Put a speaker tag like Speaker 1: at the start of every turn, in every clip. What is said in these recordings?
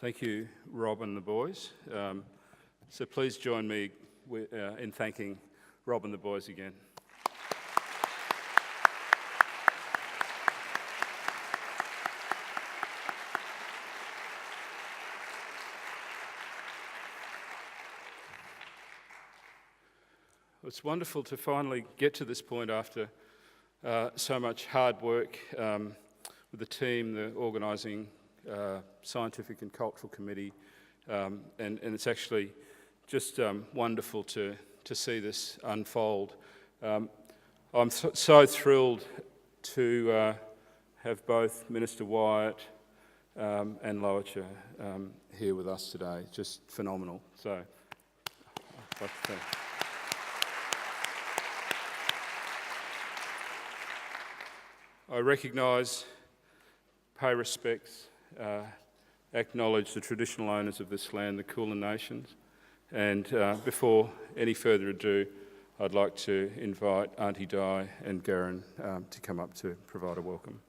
Speaker 1: Thank you, Rob and the boys. So please join me in thanking Rob and the boys again. It's wonderful to finally get to this point after so much hard work with the team, the organising Scientific and Cultural Committee, and it's actually just wonderful to see this unfold. I'm so thrilled to have both Minister Wyatt and Lowitja here with us today. Just phenomenal. So I'd like to thank. I recognise, pay respects, acknowledge the traditional owners of this land, the Kulin Nations, and before any further ado, I'd like to invite Aunty Di and Gheran to come up to provide a welcome.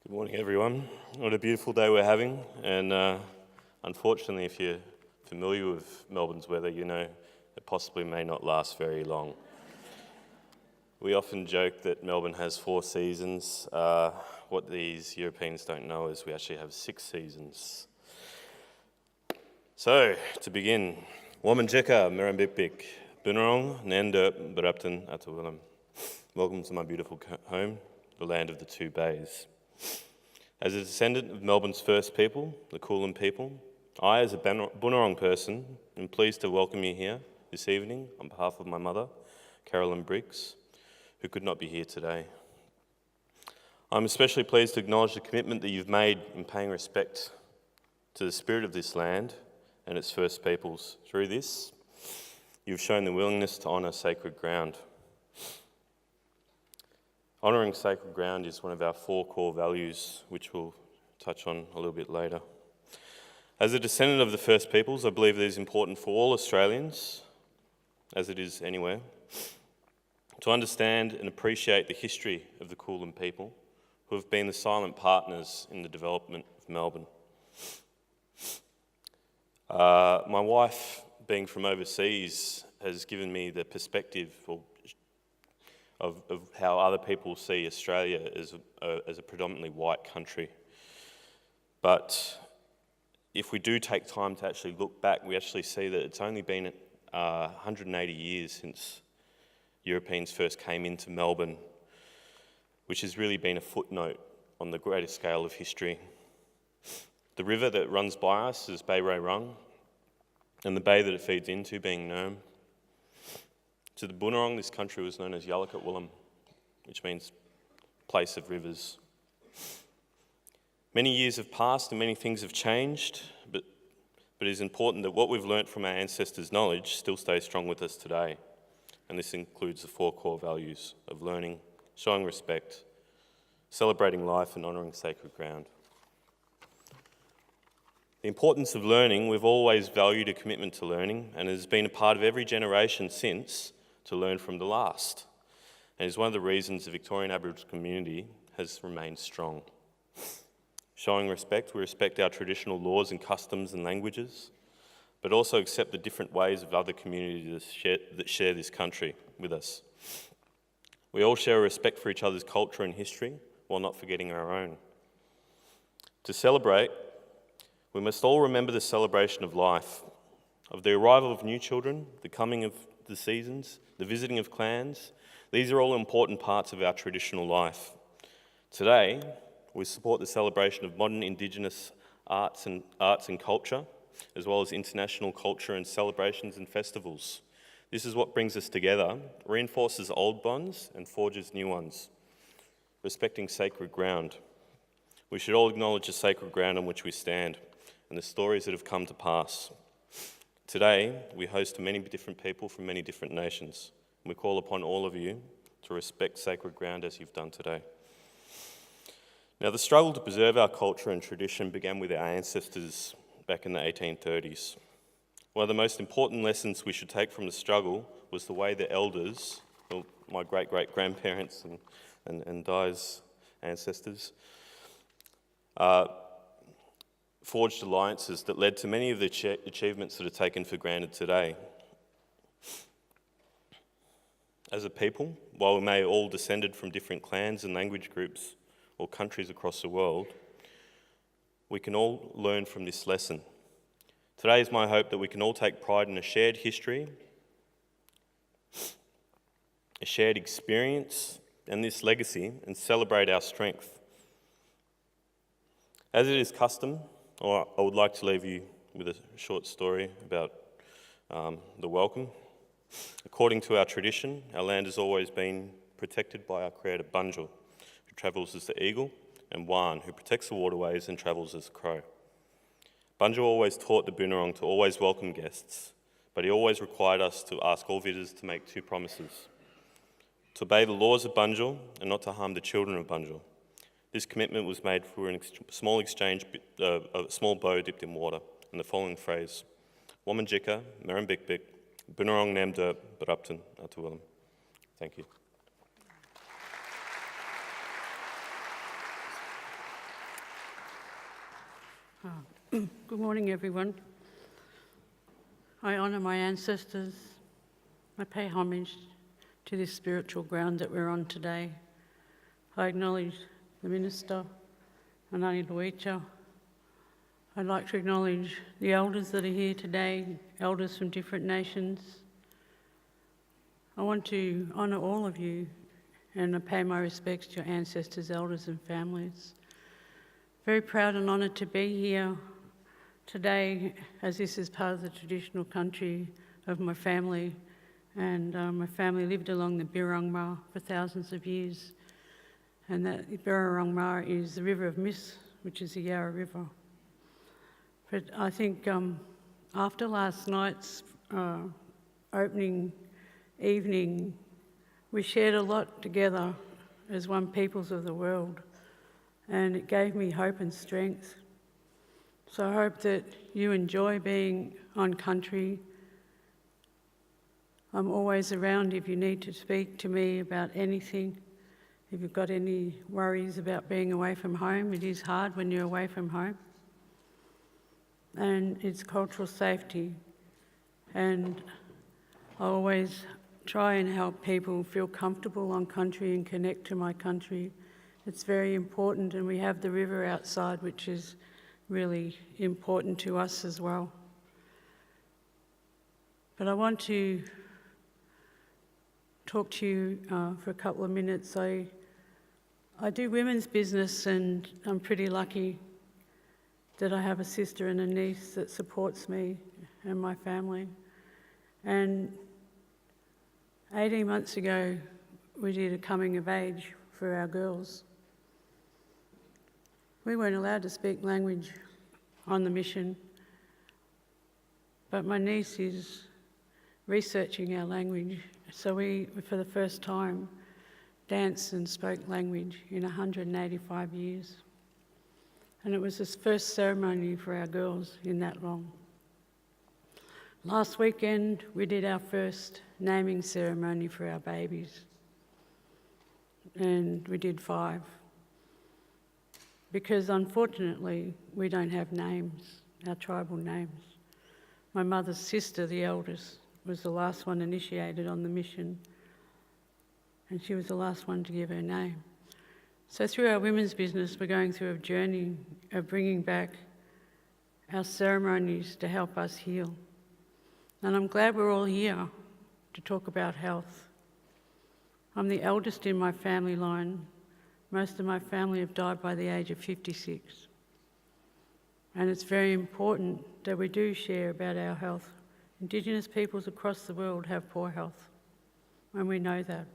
Speaker 2: Good morning, everyone. What a beautiful day we're having, and unfortunately, if you're familiar with Melbourne's weather, you know it possibly may not last very long. We often joke that Melbourne has 4 seasons. What these Europeans don't know is we actually have 6 seasons. So, to begin, Womanjeka Merambipik, Boon Wurrung, Nanderp, Baraptan, Atawilam. Welcome to my beautiful home, the land of the 2 bays. As a descendant of Melbourne's first people, the Kulin people, I, as a Boon Wurrung person, am pleased to welcome you here this evening on behalf of my mother, Carolyn Briggs, who could not be here today. I'm especially pleased to acknowledge the commitment that you've made in paying respect to the spirit of this land and its first peoples. Through this, you've shown the willingness to honour sacred ground. Honouring sacred ground is one of our 4 core values, which we'll touch on a little bit later. As a descendant of the First Peoples, I believe it is important for all Australians, as it is anywhere, to understand and appreciate the history of the Kulin people, who have been the silent partners in the development of Melbourne. My wife, being from overseas, has given me the perspective of how other people see Australia as a predominantly white country. But if we do take time to actually look back, we actually see that it's only been 180 years since Europeans first came into Melbourne, which has really been a footnote on the greater scale of history. The river that runs by us is Wurrung, and the bay that it feeds into being Nome. To the Boon Wurrung, this country was known as Yalakatwulam, which means place of rivers. Many years have passed and many things have changed, but it is important that what we've learnt from our ancestors' knowledge still stays strong with us today. And this includes the 4 core values of learning, showing respect, celebrating life and honouring sacred ground. The importance of learning, we've always valued a commitment to learning, and it has been a part of every generation since to learn from the last. And it's one of the reasons the Victorian Aboriginal community has remained strong. Showing respect, we respect our traditional laws and customs and languages, but also accept the different ways of other communities that share this country with us. We all share a respect for each other's culture and history, while not forgetting our own. To celebrate, we must all remember the celebration of life, of the arrival of new children, the coming of the seasons, the visiting of clans. These are all important parts of our traditional life. Today, we support the celebration of modern Indigenous arts and culture, as well as international culture and celebrations and festivals. This is what brings us together, reinforces old bonds and forges new ones. Respecting sacred ground. We should all acknowledge the sacred ground on which we stand and the stories that have come to pass. Today, we host many different people from many different nations. We call upon all of you to respect sacred ground as you've done today. Now, the struggle to preserve our culture and tradition began with our ancestors back in the 1830s. One of the most important lessons we should take from the struggle was the way the elders, well, my great-great-grandparents and Di's ancestors, forged alliances that led to many of the achievements that are taken for granted today. As a people, while we may all descended from different clans and language groups or countries across the world, we can all learn from this lesson. Today is my hope that we can all take pride in a shared history, a shared experience, and this legacy, and celebrate our strength. As it is custom, I would like to leave you with a short story about the welcome. According to our tradition, our land has always been protected by our creator Bunjil, who travels as the eagle, and Wan, who protects the waterways and travels as a crow. Bunjil always taught the Boon Wurrung to always welcome guests, but he always required us to ask all visitors to make two promises: to obey the laws of Bunjil and not to harm the children of Bunjil. This commitment was made for a small bow dipped in water, and the following phrase: Womanjika, Merrimbik, Boon Wurrung Namder, Barupton, Atuwillam. Thank you.
Speaker 3: Good morning, everyone. I honour my ancestors. I pay homage to this spiritual ground that we're on today. I acknowledge the Minister and Aunty Lowitja. I'd like to acknowledge the elders that are here today, elders from different nations. I want to honour all of you and I pay my respects to your ancestors, elders and families. Very proud and honoured to be here today, as this is part of the traditional country of my family, and my family lived along the Birrung Ma for thousands of years, and that Birrung Ma is the River of Mist, which is the Yarra River. But I think after last night's opening evening, we shared a lot together as one peoples of the world, and it gave me hope and strength. So I hope that you enjoy being on country. I'm always around if you need to speak to me about anything. If you've got any worries about being away from home, it is hard when you're away from home. And it's cultural safety. And I always try and help people feel comfortable on country and connect to my country. It's very important, and we have the river outside, which is really important to us as well. But I want to talk to you for a couple of minutes. I do women's business, and I'm pretty lucky that I have a sister and a niece that supports me and my family. And 18 months ago, we did a coming of age for our girls. We weren't allowed to speak language on the mission, but my niece is researching our language. So we, for the first time, danced and spoke language in 185 years. And it was the first ceremony for our girls in that long. Last weekend, we did our first naming ceremony for our babies. And we did 5. Because unfortunately, we don't have names, our tribal names. My mother's sister, the eldest, was the last one initiated on the mission, and she was the last one to give her name. So through our women's business, we're going through a journey of bringing back our ceremonies to help us heal. And I'm glad we're all here to talk about health. I'm the eldest in my family line. Most of my family have died by the age of 56. And it's very important that we do share about our health. Indigenous peoples across the world have poor health, and we know that.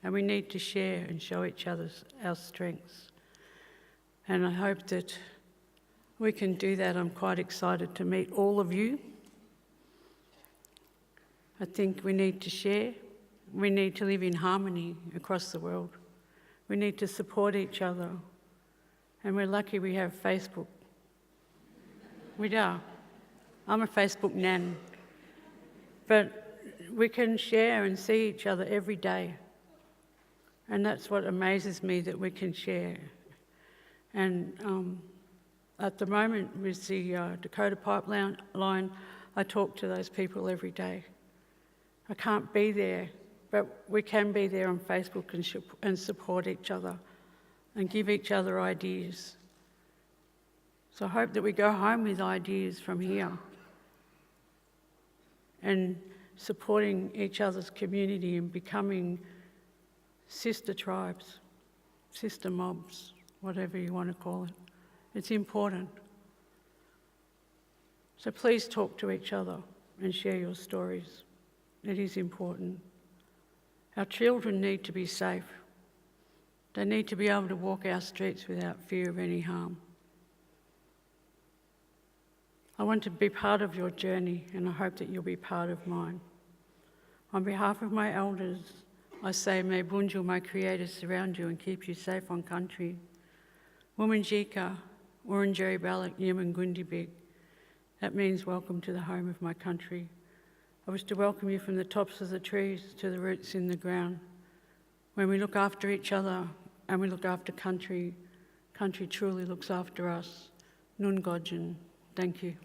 Speaker 3: And we need to share and show each other our strengths. And I hope that we can do that. I'm quite excited to meet all of you. I think we need to share. We need to live in harmony across the world. We need to support each other. And we're lucky we have Facebook. We are. I'm a Facebook nan. But we can share and see each other every day. And that's what amazes me, that we can share. And at the moment with the Dakota Pipeline, I talk to those people every day. I can't be there, but we can be there on Facebook and support each other and give each other ideas. So I hope that we go home with ideas from here and supporting each other's community and becoming sister tribes, sister mobs, whatever you want to call it. It's important. So please talk to each other and share your stories. It is important. Our children need to be safe. They need to be able to walk our streets without fear of any harm. I want to be part of your journey, and I hope that you'll be part of mine. On behalf of my elders, I say, may Bunjil, my creator, surround you and keep you safe on country. Wurundjeri Elder, Wurundjeri Elder, Yemen Gundibig. That means welcome to the home of my country. I wish to welcome you from the tops of the trees to the roots in the ground. When we look after each other and we look after country, country truly looks after us. Nun Godjan. Thank you.